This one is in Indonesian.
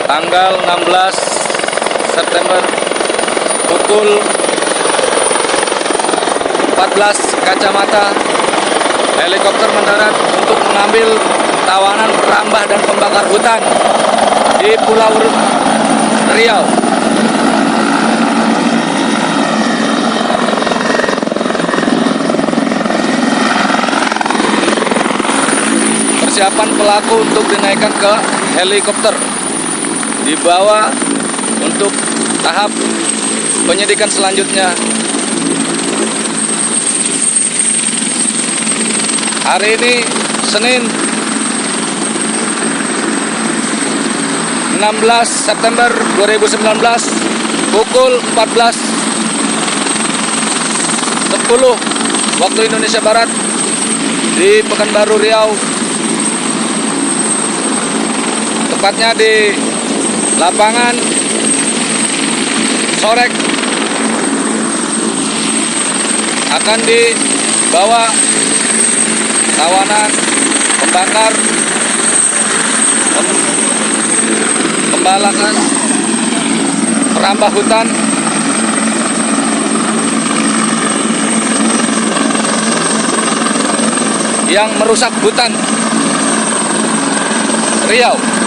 tanggal 16 September pukul 14 kacamata, helikopter mendarat untuk mengambil tawanan perambah dan pembakar hutan di Pulau Riau. Persiapan pelaku untuk dinaikkan ke helikopter, dibawa untuk tahap penyidikan selanjutnya. Hari ini Senin 16 September 2019 pukul 14.10 waktu Indonesia Barat di Pekanbaru Riau, tepatnya di lapangan Sorek, akan dibawa tawanan pembakar, pembalakan, perambah hutan yang merusak hutan Riau.